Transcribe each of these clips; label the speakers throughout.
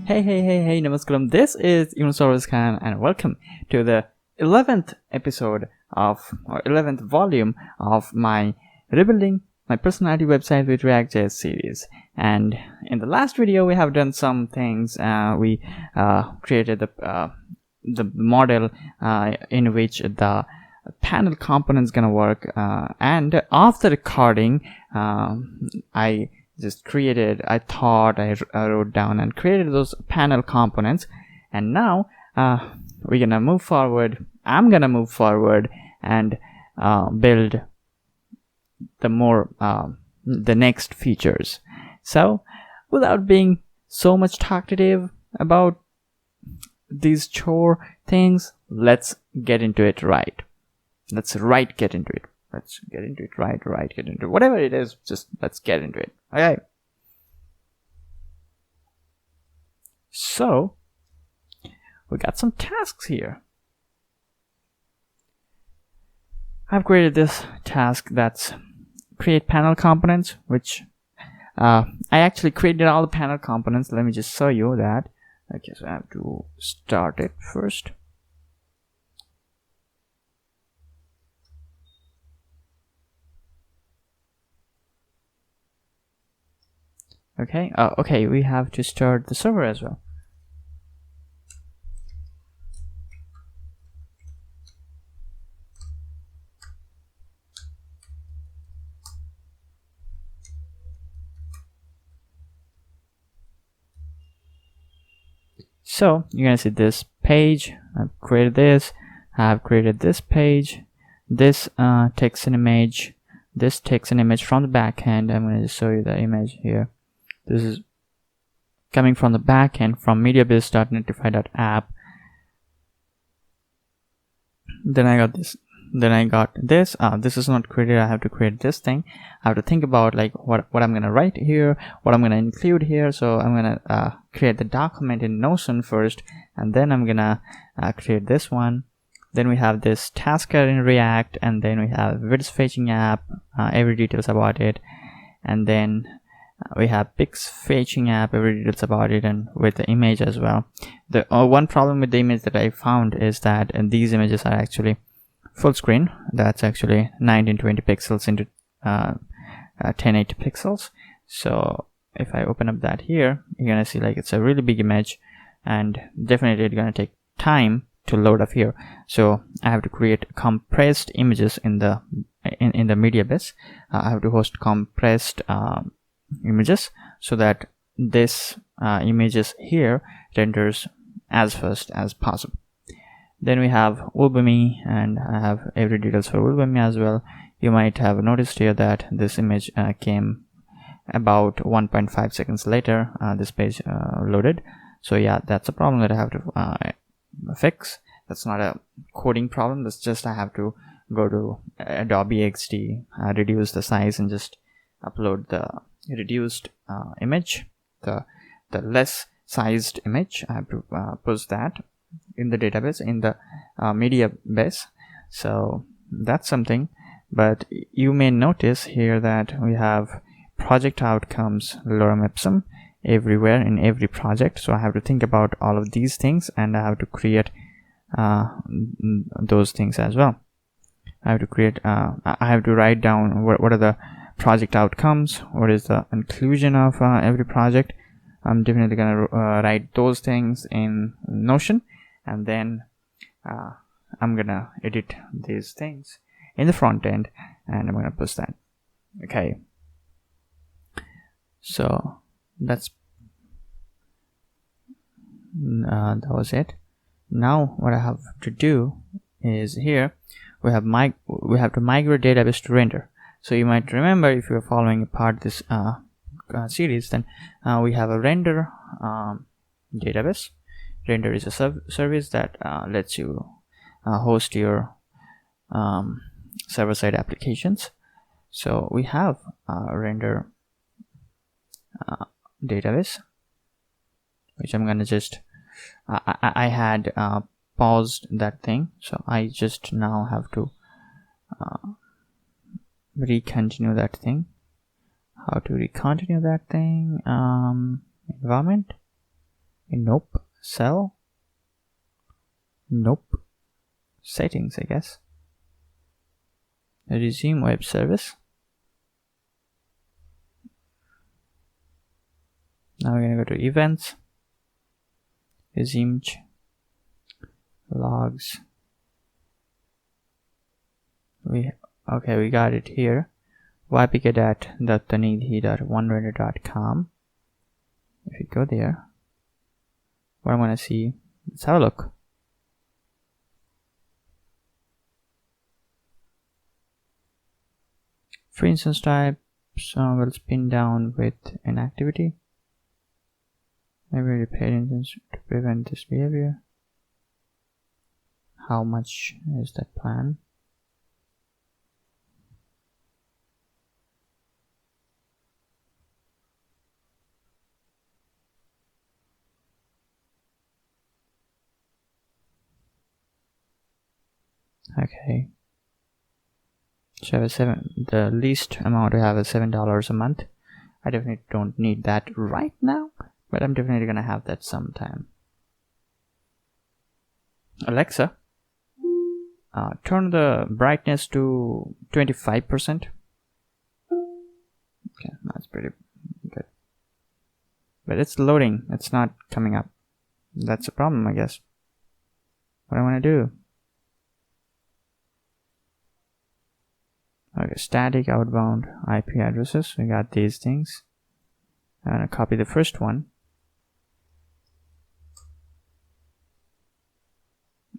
Speaker 1: Hey, Namaskaram. This is YunusPK and welcome to the 11th episode of, or 11th volume of my Rebuilding My Personality Website with ReactJS series. And in the last video, we have done some things. We created the model in which the panel component is gonna work. And after recording, I wrote down and created those panel components, and now we're gonna move forward. I'm gonna move forward and build the next features. So without being so much talkative about these chore things, let's get into it right. Let's get into it. Let's get into it right, get into it. Whatever it is, just let's get into it. Okay. So, we got some tasks here. I've created this task that's create panel components, which I actually created all the panel components. Let me just show you that. Okay, so I have to start it first. Okay, okay, we have to start the server as well. So you're gonna see this page. I've created this. I've created this page. This takes an image. This takes an image from the backend. I'm gonna just show you the image here. This is coming from the backend from mediabiz.netify.app. Then I got this. This is not created. I have to create this thing. I have to think about like what I'm gonna write here, what I'm gonna include here. So I'm gonna create the document in Notion first, and then I'm gonna create this one. Then we have this tasker in React, and then we have Vids fetching app, every details about it, and then we have Pix fetching app, every details about it, and with the image as well. The one problem with the image that I found is that these images are actually full screen. That's actually 1920 pixels into 1080 pixels. So if I open up that here, you're gonna see like it's a really big image, and definitely it's gonna take time to load up here. So I have to create compressed images in the MediaBiz. I have to host compressed images so that this images here renders as fast as possible. Then we have Ulbami, and I have every details for Ulbami as well. You might have noticed here that this image came about 1.5 seconds later. This page loaded. So yeah, that's a problem that I have to fix. That's not a coding problem. That's just I have to go to Adobe XD, reduce the size, and just upload the reduced image, the less sized image. I have to push that in the database, in the MediaBiz. So that's something. But you may notice here that we have project outcomes lorem ipsum everywhere in every project. So I have to think about all of these things, and I have to create those things as well. I have to create I have to write down what are the project outcomes, what is the inclusion of every project. I'm definitely gonna write those things in Notion, and then I'm gonna edit these things in the front end, and I'm gonna push that. Okay, so that was it. Now what I have to do is here we have to migrate database to render. So you might remember, if you're following apart this series, then we have a render database. Render is a service that lets you host your server-side applications. So we have a render database, which I'm gonna just I had paused that thing, so I just now have to recontinue that thing. How to recontinue that thing? Environment, Nope. Cell. Nope. Settings, I guess. Resume web service. Now we're gonna go to events. Resume logs. We got it here. YPK.onerender.com. If you go there, what I'm gonna see, let's have a look. Free instance types will spin down with inactivity. Maybe repair instance to prevent this behavior. How much is that plan? Okay. So I have the least amount I have is $7 a month. I definitely don't need that right now, but I'm definitely gonna have that sometime. Alexa, turn the brightness to 25%. Okay, that's pretty good. But it's loading, it's not coming up. That's a problem, I guess. What do I want to do? Okay, static outbound IP addresses. We got these things. I'm gonna copy the first one.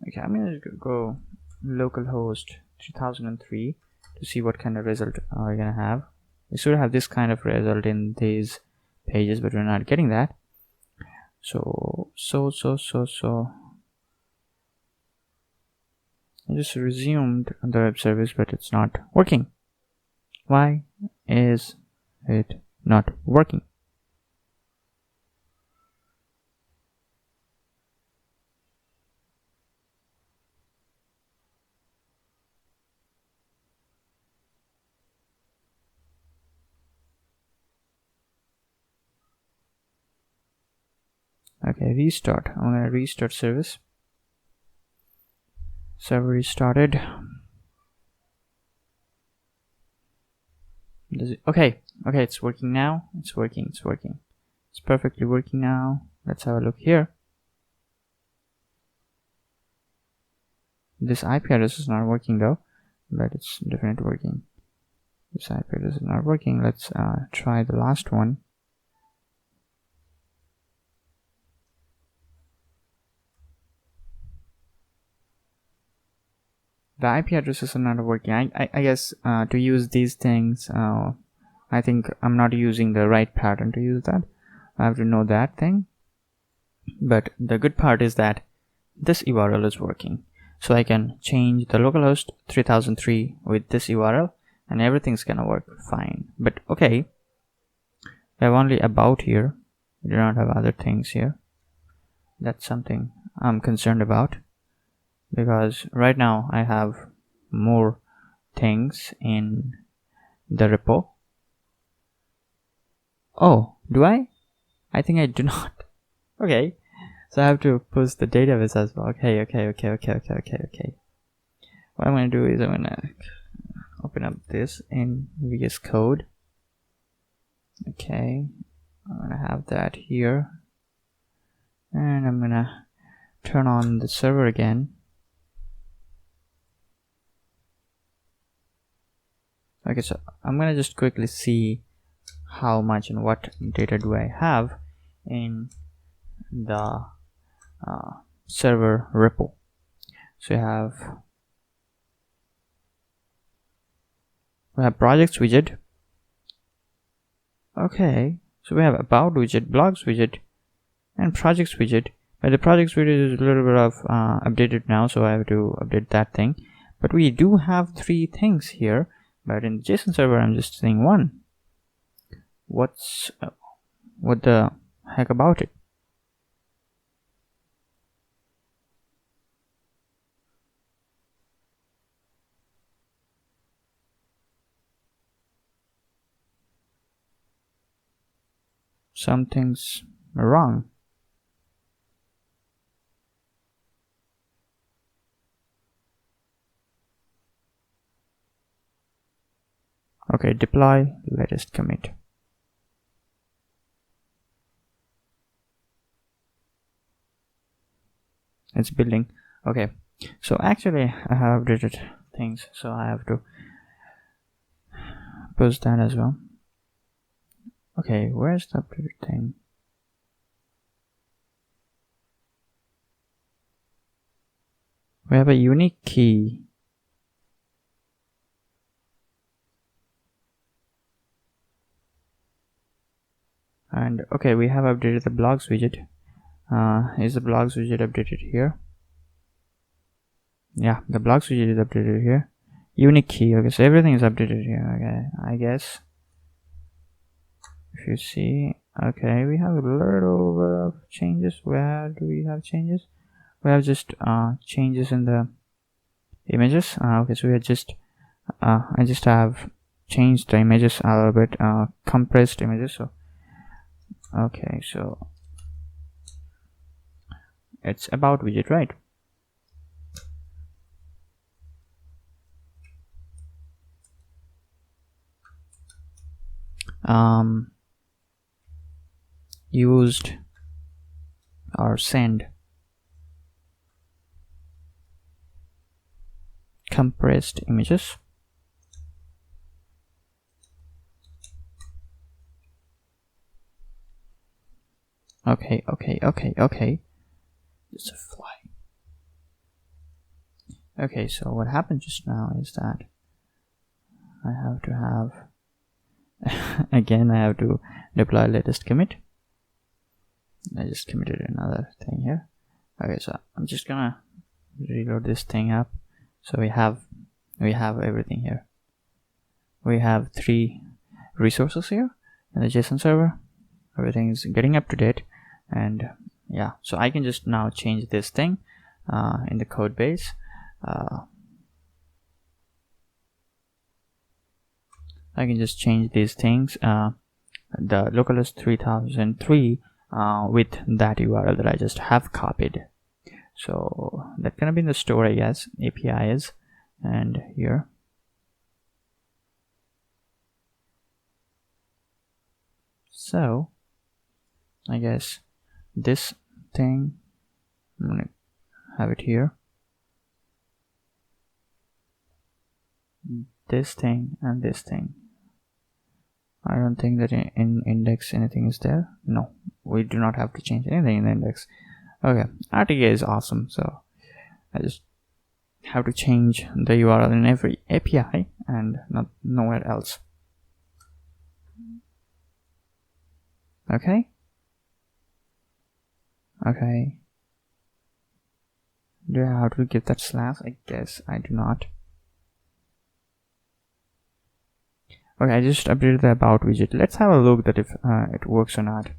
Speaker 1: Okay, I'm gonna go localhost 3003 to see what kind of result we're gonna have. We should have this kind of result in these pages, but we're not getting that. So I just resumed the web service, but it's not working. Why is it not working? Okay, restart. I'm gonna restart service. Server restarted. Okay, it's working now. It's working. It's perfectly working now. Let's have a look here. This IP address is not working though, but it's definitely working. This IP address is not working. Let's try the last one. The IP addresses are not working. I guess to use these things, I think I'm not using the right pattern to use that. I have to know that thing. But the good part is that this URL is working. So I can change the localhost 3003 with this URL and everything's gonna work fine. But okay, I have only about here. We do not have other things here. That's something I'm concerned about, because right now I have more things in the repo. Oh, do I? I think I do not. Okay, so I have to push the database as well. Okay. What I'm gonna do is I'm gonna open up this in VS Code. Okay, I'm gonna have that here, and I'm gonna turn on the server again. Okay, so I'm gonna just quickly see how much and what data do I have in the server repo. So we have projects widget. Okay, so we have about widget, blogs widget, and projects widget. But the projects widget is a little bit of updated now, so I have to update that thing. But we do have 3 things here, but in the JSON server I'm just seeing 1. What the heck about it? Something's wrong. Okay, deploy latest commit. It's building. Okay, so actually I have updated things, so I have to push that as well. Okay, where's the updated thing? We have a unique key. And okay, we have updated the blogs widget. Is the blogs widget updated here? Yeah, the blogs widget is updated here. Unique key. Okay, so everything is updated here. Okay, I guess if you see, okay, we have a little bit of changes. Where do we have changes? We have just changes in the images. Okay, so we are just I just have changed the images a little bit, compressed images. So okay, so it's about widget, right? Used or send compressed images. Okay, just a fly. Okay, so what happened just now is that I have to have again I have to deploy latest commit. I just committed another thing here. Okay, so I'm just gonna reload this thing up. So we have everything here. We have 3 resources here in the JSON server. Everything is getting up to date, and yeah, so I can just now change this thing in the code base. I can just change these things. The localhost 3003 with that URL that I just have copied. So that's gonna be in the store, I guess. API is, and here. So I guess this thing, I'm gonna have it here. This thing and this thing. I don't think that in index anything is there. No, we do not have to change anything in the index. Okay, RTK is awesome, so I just have to change the URL in every API and not nowhere else. Okay. Okay. Do I have to give that slash? I guess I do not. Okay, I just updated the about widget. Let's have a look that if it works or not.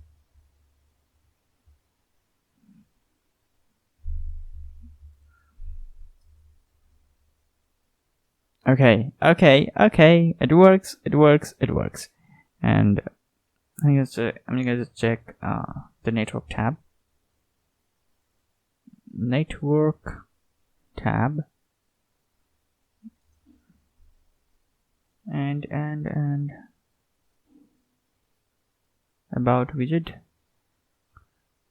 Speaker 1: Okay, it works, and I'm gonna just check the network tab. Network tab, and about widget.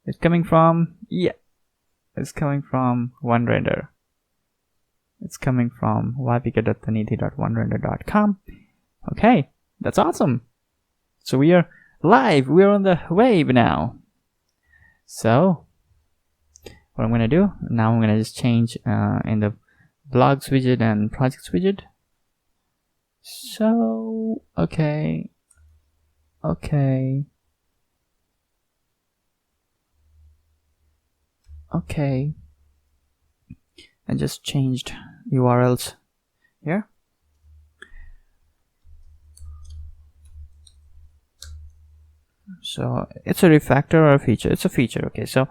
Speaker 1: It's coming from, yeah, it's coming from OneRender. It's coming from ypk.thaniti.onerender.com. Okay, that's awesome. So we are live. We're on the wave now. So what I'm gonna do now, I'm gonna just change in the blogs widget and projects widget. So okay, I just changed URLs here. So it's a refactor or a feature. It's a feature. Okay, so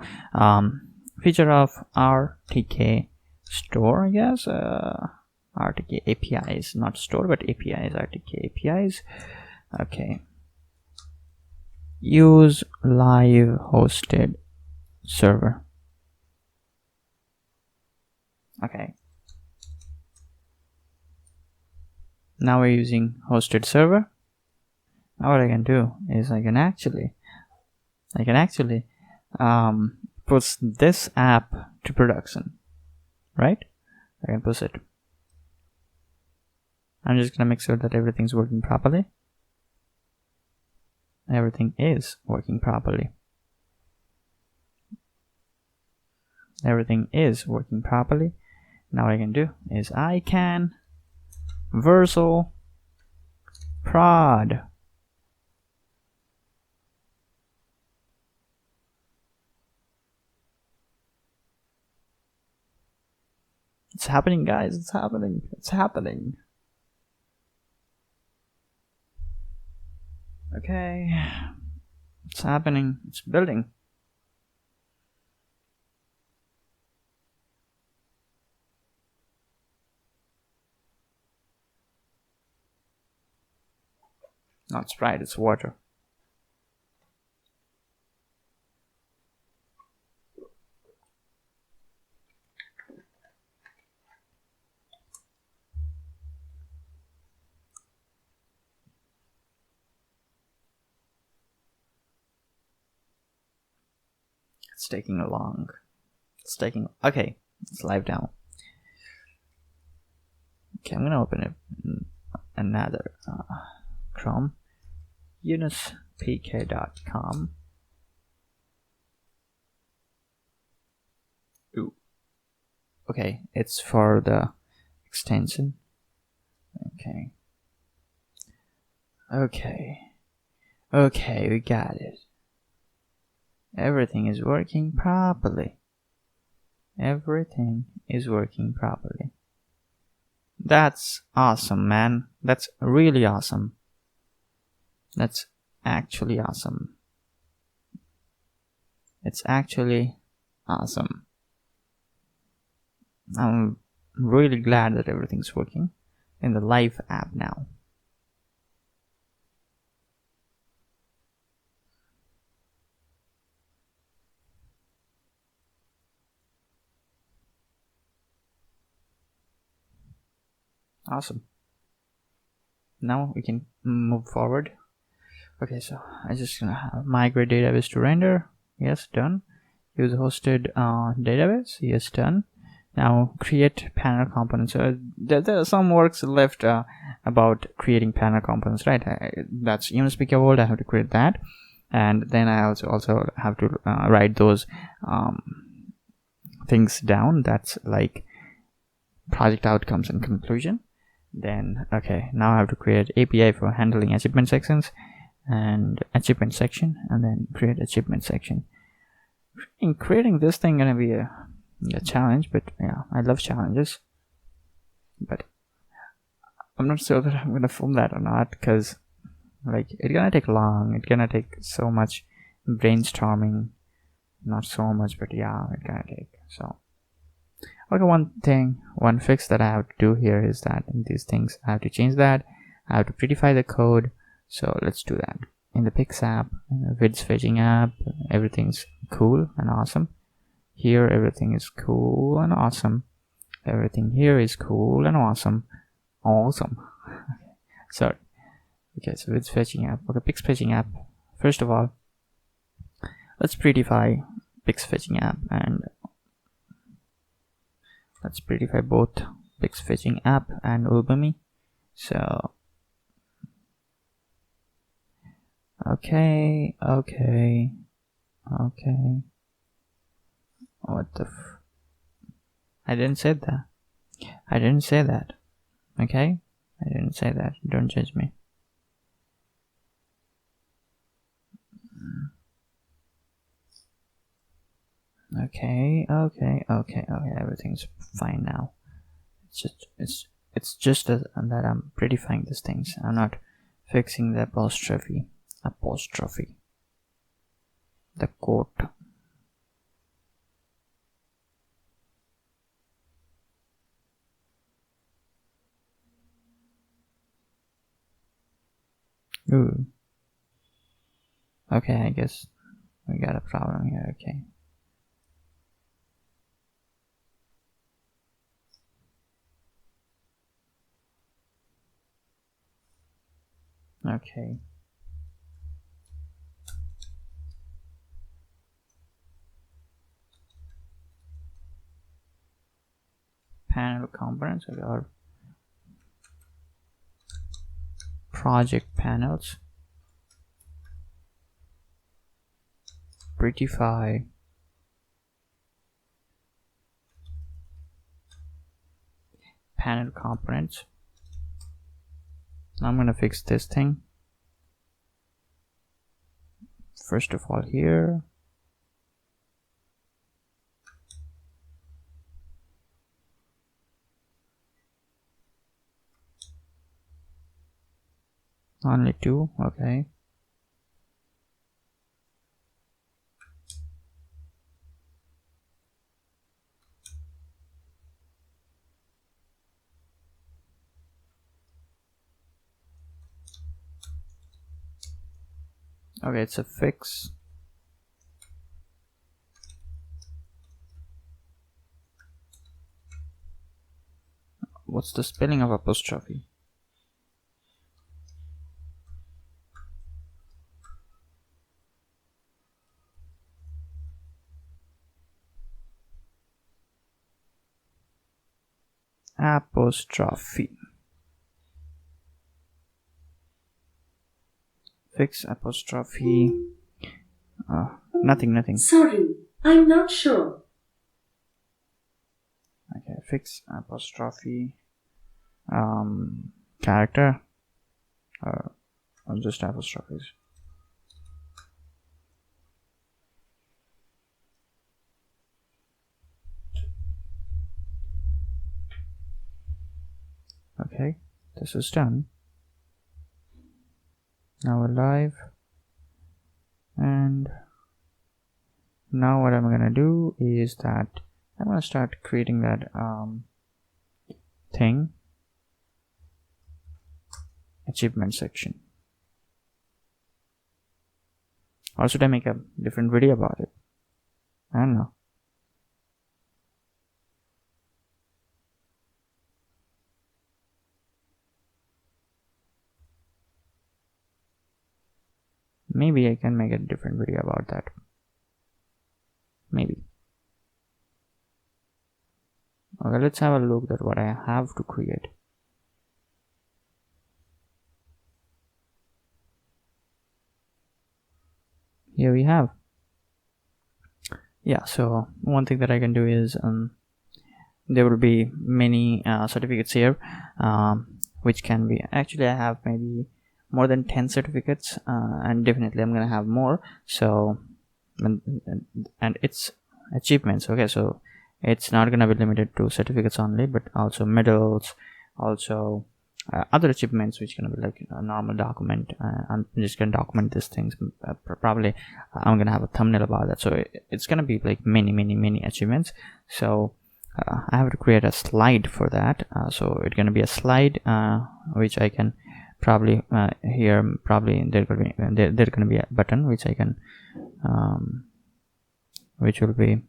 Speaker 1: feature of RTK store, I guess. RTK APIs, not store, but APIs. RTK APIs. Okay. Use live hosted server. Okay. Now we're using hosted server. Now what I can do is I can actually push this app to production, right? I can push it. I'm just gonna make sure that everything's working properly. Everything is working properly. Everything is working properly. Now what I can do is I can Versal prod. It's happening, guys. It's happening. It's happening. Okay. It's happening. It's building. Not Sprite, it's water. It's taking long. It's taking. Okay, it's live now. Okay, I'm gonna open it in another Chrome. YunusPK.com. Ooh. Okay, it's for the extension. Okay. Okay, we got it. Everything is working properly. Everything is working properly. That's awesome, man. That's really awesome. That's actually awesome. It's actually awesome. I'm really glad that everything's working in the live app now. Awesome. Now we can move forward. Okay, so I'm just gonna have migrate database to render. Yes, done. Use hosted database. Yes, done. Now create panel components. So there are some works left about creating panel components, right? That's YunusPK world. I have to create that, and then I also have to write those things down. That's like project outcomes and conclusion. Then okay, now I have to create API for handling achievement sections and achievement section, and then create achievement section. In creating this thing gonna be a challenge, but yeah, I love challenges. But I'm not sure that I'm gonna film that or not, because like it's gonna take long. It's gonna take so much brainstorming. Not so much, but yeah, it's gonna take. So okay, one fix that I have to do here is that in these things I have to change that. I have to prettify the code. So let's do that. In the Pix app, in the vids fetching app, everything's cool and awesome. Here everything is cool and awesome. Everything here is cool and awesome. Awesome. Sorry. Okay, so vids fetching app. Okay, Pix fetching app. First of all, let's prettify Pix fetching app, and let's prettify both Pix fetching app and Ubami. So okay. What the I didn't say that. I didn't say that. Okay? I didn't say that. Don't judge me. Okay. Everything's fine now. It's just that I'm prettifying these things. I'm not fixing the apostrophe. The quote. Ooh. Okay, I guess we got a problem here. Okay. Okay. Panel components or project panels. Prettify. Panel components. I'm gonna fix this thing. First of all, here. Only 2, okay. Okay, it's a fix. What's the spelling of apostrophe? Apostrophe. Fix apostrophe. Nothing.
Speaker 2: Sorry, I'm not sure.
Speaker 1: Okay, fix apostrophe character or just apostrophes. Okay, this is done. Now we're live, and now what I'm gonna do is that I'm gonna start creating that thing, achievement section. Or should I make a different video about it? I don't know. Maybe I can make a different video about that. Maybe. Okay, let's have a look at what I have to create. Here we have. Yeah, so one thing that I can do is there will be many certificates here, which can be, actually I have maybe more than 10 certificates, and definitely I'm gonna have more. So and it's achievements. Okay, so it's not gonna be limited to certificates only, but also medals, also other achievements, which gonna be like a normal document. I'm just gonna document these things. Probably I'm gonna have a thumbnail about that, so it's gonna be like many achievements. So I have to create a slide for that. So it's gonna be a slide which I can probably here probably there's gonna be a button which I can which will be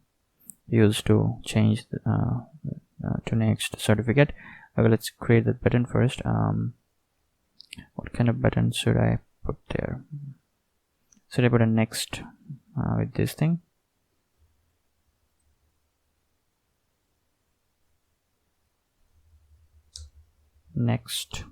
Speaker 1: used to change to next certificate. Okay, let's create the button first. What kind of button should I put there? Should I put a next with this thing? Next.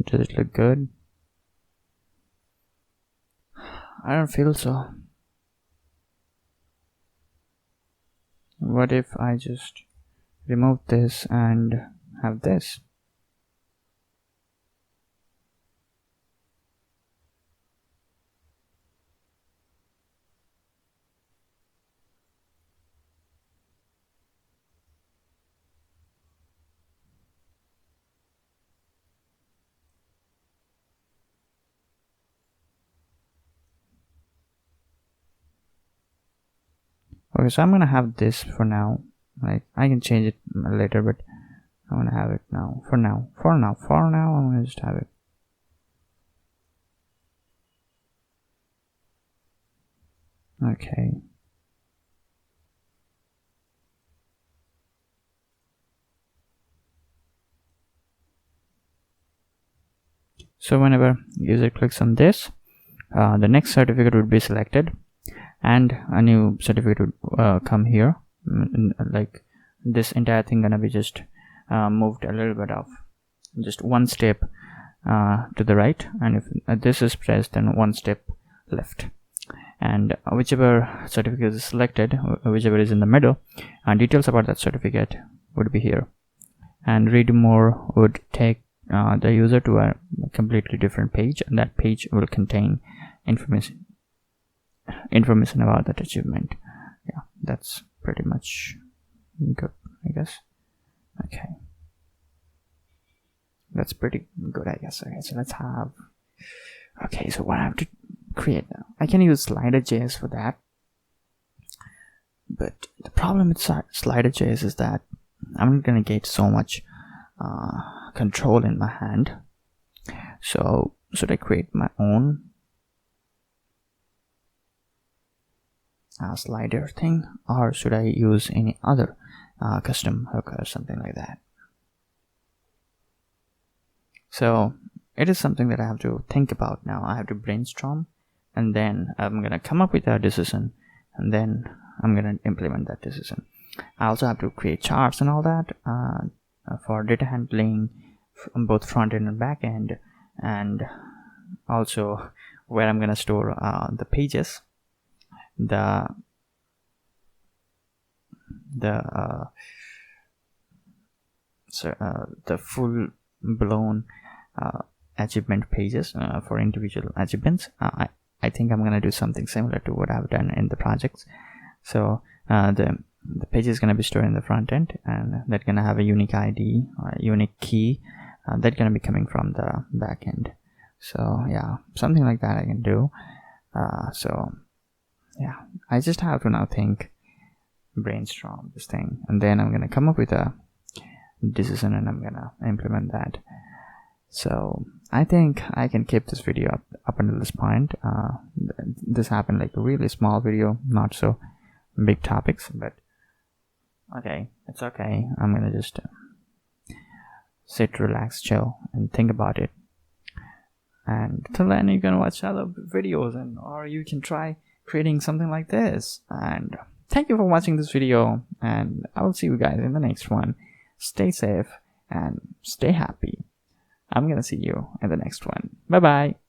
Speaker 1: Does it look good? I don't feel so. What if I just remove this and have this? Okay, so I'm gonna have this for now. Like, I can change it later, but I'm gonna have it now. For now, I'm gonna just have it. Okay. So whenever user clicks on this, the next certificate would be selected, and a new certificate would come here. Like, this entire thing gonna be just moved a little bit off, just one step to the right, and if this is pressed, then one step left. And whichever certificate is selected, whichever is in the middle, details about that certificate would be here, and read more would take the user to a completely different page, and that page will contain information about that achievement. Yeah, that's pretty much good, I guess. Okay, that's pretty good, I guess. Okay, so let's have, okay, so what I have to create now, I can use slider.js for that, but the problem with slider.js is that I'm not gonna get so much control in my hand. So should I create my own slider thing, or should I use any other custom hook or something like that? So it is something that I have to think about now. I have to brainstorm, and then I'm gonna come up with a decision, and then I'm gonna implement that decision. I also have to create charts and all that for data handling from both front end and back end, and also where I'm gonna store the pages, the full blown achievement pages for individual achievements. I think I'm gonna do something similar to what I've done in the projects. So the page is gonna be stored in the front end, and that's gonna have a unique ID or a unique key that's gonna be coming from the back end. So yeah, something like that I can do. So yeah, I just have to now brainstorm this thing, and then I'm gonna come up with a decision, and I'm gonna implement that. So I think I can keep this video up until this point. This happened like a really small video, not so big topics, but okay, it's okay. I'm gonna just sit, relax, chill, and think about it. And till then, you can watch other videos, or you can try creating something like this. And thank you for watching this video, and I will see you guys in the next one. Stay safe and stay happy. I'm gonna see you in the next one. Bye bye.